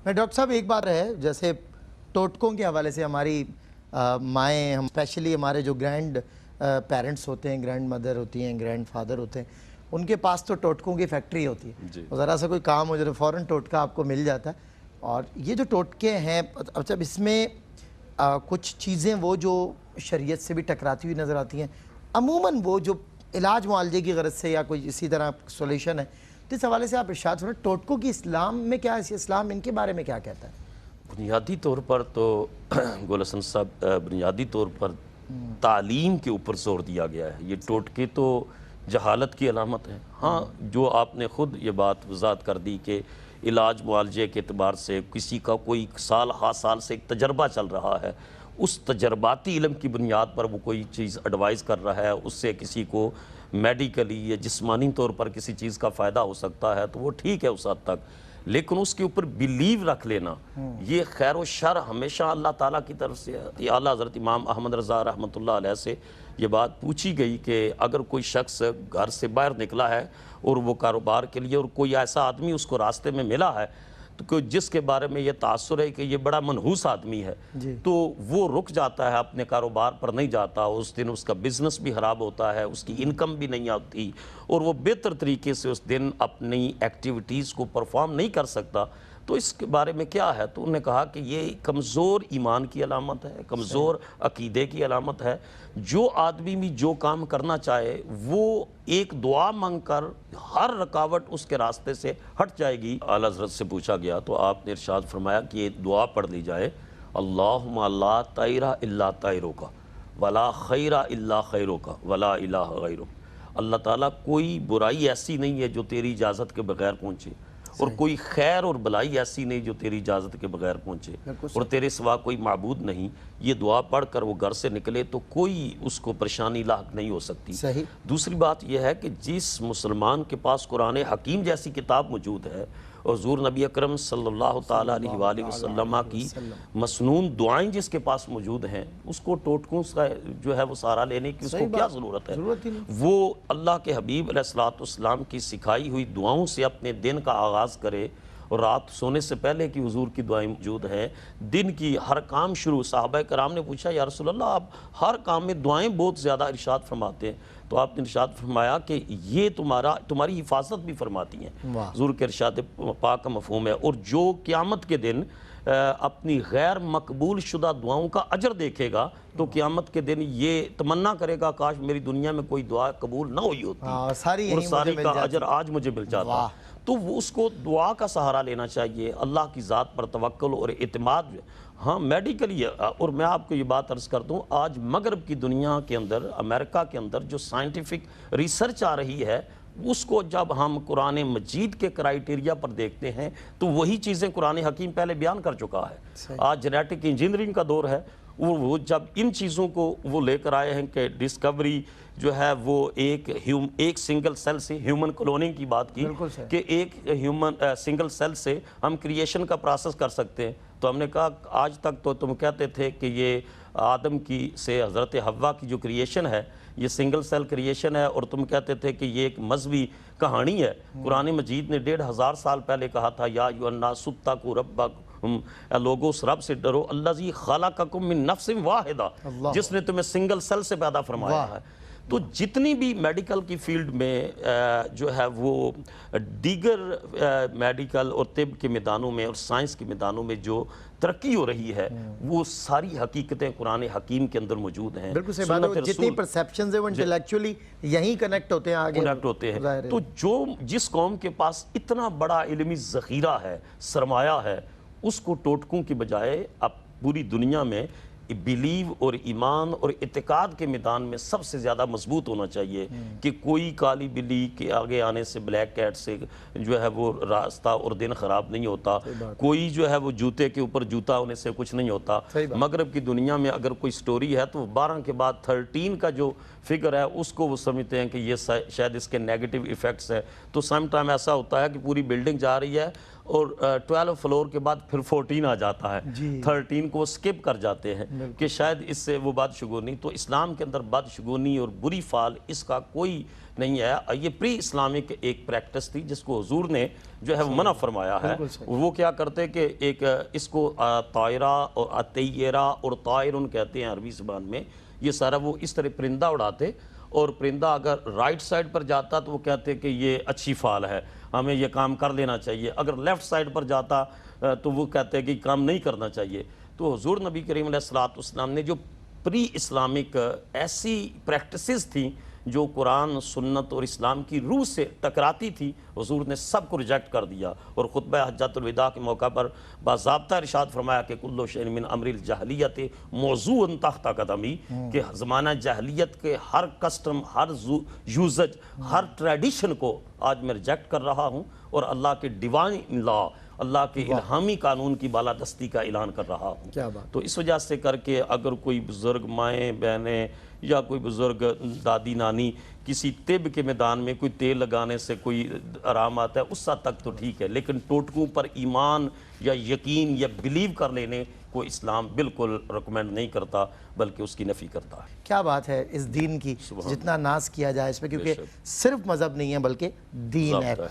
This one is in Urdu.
میں ڈاکٹر صاحب ایک بات ہے، جیسے ٹوٹکوں کے حوالے سے ہماری مائیں، ہم اسپیشلی ہمارے جو گرینڈ پیرنٹس ہوتے ہیں، گرینڈ مدر ہوتی ہیں، گرینڈ فادر ہوتے ہیں، ان کے پاس تو ٹوٹکوں کی فیکٹری ہوتی ہے، ذرا سا کوئی کام ہو جائے فوراً ٹوٹکا آپ کو مل جاتا ہے۔ اور یہ جو ٹوٹکے ہیں، اچھا اس میں کچھ چیزیں وہ جو شریعت سے بھی ٹکراتی ہوئی نظر آتی ہیں، عموماً وہ جو علاج معالجے کی غرض سے یا کوئی اسی طرح سولیوشن ہے، تو اس حوالے سے آپ ارشاد فرمائیں ٹوٹکوں کی اسلام میں کیا ہے، اسلام ان کے بارے میں کیا کہتا ہے؟ بنیادی طور پر تو گل حسن صاحب بنیادی طور پر تعلیم کے اوپر زور دیا گیا ہے۔ یہ ٹوٹکے تو جہالت کی علامت ہے۔ ہاں، جو آپ نے خود یہ بات وضاحت کر دی کہ علاج معالجے کے اعتبار سے کسی کا کوئی سال ہا سال سے ایک تجربہ چل رہا ہے، اس تجرباتی علم کی بنیاد پر وہ کوئی چیز ایڈوائز کر رہا ہے، اس سے کسی کو میڈیکلی یا جسمانی طور پر کسی چیز کا فائدہ ہو سکتا ہے تو وہ ٹھیک ہے اس حد تک، لیکن اس کے اوپر بیلیو رکھ لینا یہ خیر و شر ہمیشہ اللہ تعالیٰ کی طرف سے ہے۔ اعلیٰ حضرت امام احمد رضا رحمۃ اللہ علیہ سے یہ بات پوچھی گئی کہ اگر کوئی شخص گھر سے باہر نکلا ہے اور وہ کاروبار کے لیے، اور کوئی ایسا آدمی اس کو راستے میں ملا ہے تو جس کے بارے میں یہ تاثر ہے کہ یہ بڑا منحوس آدمی ہے، تو وہ رک جاتا ہے، اپنے کاروبار پر نہیں جاتا، اس دن اس کا بزنس بھی خراب ہوتا ہے، اس کی انکم بھی نہیں آتی، اور وہ بہتر طریقے سے اس دن اپنی ایکٹیویٹیز کو پرفارم نہیں کر سکتا، تو اس کے بارے میں کیا ہے؟ تو انہوں نے کہا کہ یہ کمزور ایمان کی علامت ہے، کمزور عقیدے کی علامت ہے۔ جو آدمی بھی جو کام کرنا چاہے وہ ایک دعا مانگ کر ہر رکاوٹ اس کے راستے سے ہٹ جائے گی۔ اعلیٰ حضرت سے پوچھا گیا تو آپ نے ارشاد فرمایا کہ یہ دعا پڑھ لی جائے، اللہم لا طیر الا طیرک ولا خیر الا خیرک ولا الہ غیرک۔ اللہ تعالیٰ کوئی برائی ایسی نہیں ہے جو تیری اجازت کے بغیر پہنچے، اور کوئی خیر اور بلائی ایسی نہیں جو تیری اجازت کے بغیر پہنچے، اور تیرے سوا کوئی معبود نہیں۔ یہ دعا پڑھ کر وہ گھر سے نکلے تو کوئی اس کو پریشانی لاحق نہیں ہو سکتی۔ دوسری بات یہ ہے کہ جس مسلمان کے پاس قرآن حکیم جیسی کتاب موجود ہے، اور حضور نبی اکرم صلی اللہ تعالیٰ علیہ وآلہ وسلم کی مسنون دعائیں جس کے پاس موجود ہیں، اس کو ٹوٹکوں کا جو ہے وہ سہارا لینے کی اس کو کیا ضرورت ہے؟ وہ اللہ کے حبیب علیہ السلام کی سکھائی ہوئی دعاؤں سے اپنے دن کا آغاز کرے، اور رات سونے سے پہلے کی حضور کی دعائیں موجود ہیں، دن کی ہر کام شروع۔ صحابہ کرام نے پوچھا یا رسول اللہ آپ ہر کام میں دعائیں بہت زیادہ ارشاد فرماتے ہیں، تو آپ نے ارشاد فرمایا کہ یہ تمہاری حفاظت بھی فرماتی ہیں۔ حضور کے ارشاد پاک کا مفہوم ہے، اور جو قیامت کے دن اپنی غیر مقبول شدہ دعاؤں کا اجر دیکھے گا تو قیامت کے دن یہ تمنا کرے گا کاش میری دنیا میں کوئی دعا قبول نہ ہوئی ہوتی اور ساری کا اجر آج مجھے مل جاتا۔ تو وہ اس کو دعا کا سہارا لینا چاہیے، اللہ کی ذات پر توکل اور اعتماد۔ ہاں میڈیکلی، اور میں آپ کو یہ بات عرض کر دوں، آج مغرب کی دنیا کے اندر، امریکہ کے اندر جو سائنٹیفک ریسرچ آ رہی ہے، اس کو جب ہم قرآن مجید کے کرائیٹیریا پر دیکھتے ہیں تو وہی چیزیں قرآن حکیم پہلے بیان کر چکا ہے۔ آج جینیٹک انجینئرنگ کا دور ہے، وہ جب ان چیزوں کو وہ لے کر آئے ہیں کہ ڈسکوری جو ہے وہ ایک سنگل سیل سے ہیومن کلوننگ کی بات کی کہ ایک ہیومن سنگل سیل سے ہم کریشن کا پروسیس کر سکتے ہیں، تو ہم نے کہا آج تک تو تم کہتے تھے کہ یہ آدم کی سے حضرت حوا کی جو کریشن ہے یہ سنگل سیل کریشن ہے، اور تم کہتے تھے کہ یہ ایک مذہبی کہانی ہے۔ قرآن مجید نے 1500 سال پہلے کہا تھا یا ایھا الناس اتقوا ربکم، لوگو اس رب سے ڈرو، الذی خلقکم من نفس واحدہ، جس نے تمہیں سنگل سیل سے پیدا فرمایا ہے۔ تو جتنی بھی میڈیکل کی فیلڈ میں جو ہے وہ دیگر میڈیکل اور طب کے میدانوں میں اور سائنس کے میدانوں میں جو ترقی ہو رہی ہے، وہ ساری حقیقتیں قرآن حکیم کے اندر موجود ہیں۔ بالکل صحیح بات ہے، جتنی پرسیپشنز ہیں وہ انٹلیکچولی یہیں کنیکٹ ہوتے ہیں، آگے کنیکٹ ہوتے ہیں۔ تو جس قوم کے پاس اتنا بڑا علمی ذخیرہ ہے، سرمایہ ہے، اس کو ٹوٹکوں کی بجائے اب پوری دنیا میں بیلیو اور ایمان اور اعتقاد کے میدان میں سب سے زیادہ مضبوط ہونا چاہیے کہ کوئی کالی بلی کے آگے آنے سے، بلیک کیٹ سے جو ہے وہ راستہ اور دن خراب نہیں ہوتا، کوئی جو ہے وہ جوتے کے اوپر جوتا ہونے سے کچھ نہیں ہوتا۔ مغرب کی دنیا میں اگر کوئی سٹوری ہے تو 12 کے بعد 13 کا جو فگر ہے اس کو وہ سمجھتے ہیں کہ یہ شاید اس کے نیگیٹو ایفیکٹس ہے، تو سم ٹائم ایسا ہوتا ہے کہ پوری بلڈنگ جا رہی ہے اور 12 فلور کے بعد پھر 14 آ جاتا ہے، 13 کو سکپ کر جاتے ہیں کہ شاید اس سے وہ بدشگونی۔ تو اسلام کے اندر بدشگونی اور بری فعل اس کا کوئی نہیں آیا. یہ پری اسلامک ایک پریکٹس تھی جس کو حضور نے جو ہے وہ منع فرمایا ہے. وہ کیا کرتے کہ ایک اس کو طائرہ اور اتیرہ اور طائرن کہتے ہیں عربی زبان میں. یہ سارا وہ اس طرح پرندہ اڑاتے، اور پرندہ اگر رائٹ سائڈ پر جاتا تو وہ کہتے کہ یہ اچھی فعل ہے، ہمیں یہ کام کر لینا چاہیے. اگر لیفٹ سائڈ پر جاتا تو وہ کہتے کہ کام نہیں کرنا چاہیے. تو حضور نبی کریم علیہ السلام نے جو پری اسلامک ایسی پریکٹسز تھیں جو قرآن سنت اور اسلام کی روح سے ٹکراتی تھی، حضور نے سب کو ریجیکٹ کر دیا. اور خطبہ حجۃ الوداع کے موقع پر باضابطہ ارشاد فرمایا کہ کل شیء من امر الجاہلیت موضوع تحت قدمی، کہ زمانہ جاہلیت کے ہر کسٹم، ہر یوزج، ہر ٹریڈیشن کو آج میں ریجیکٹ کر رہا ہوں اور اللہ کے ڈیوائن لا، اللہ کے الہامی قانون کی بالادستی کا اعلان کر رہا ہوں. کیا بات. تو اس وجہ سے کر کے اگر کوئی بزرگ مائیں بہنیں یا کوئی بزرگ دادی نانی کسی طب کے میدان میں کوئی تیل لگانے سے کوئی آرام آتا ہے اس حد تک تو ٹھیک ہے، لیکن ٹوٹکوں پر ایمان یا یقین یا بلیو کر لینے کو اسلام بالکل ریکمینڈ نہیں کرتا بلکہ اس کی نفی کرتا ہے. کیا بات ہے اس دین کی، جتنا ناز کیا جائے اس پہ، کیونکہ صرف مذہب نہیں ہے بلکہ دین ہے.